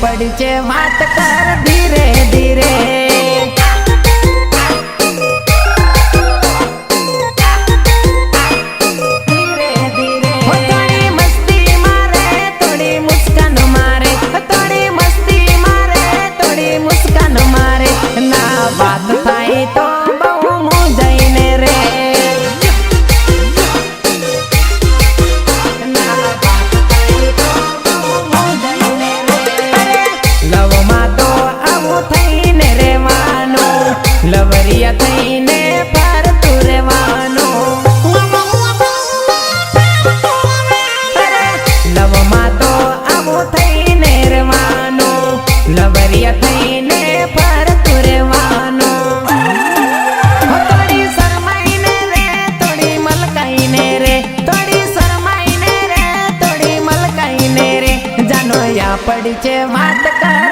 पड़ी चे बात कर धीरे धीरे धीरे धीरे थोड़ी मस्ती मारे थोड़ी मुस्कान मारे थोड़ी मस्ती मारे थोड़ी मुस्कान मारे ना बात थाई तो बहु मुझाईने रे लवरिया थईने पर तुरेवानो लव मातो आवो थईने रेवानो लवरिया थईने पर तुरेवानो थोड़ी शरमाईने रे थोड़ी मलकाईने रे थोड़ी शरमाईने रे थोड़ी मलकाईने रे जानो या पड़ी चे बात कर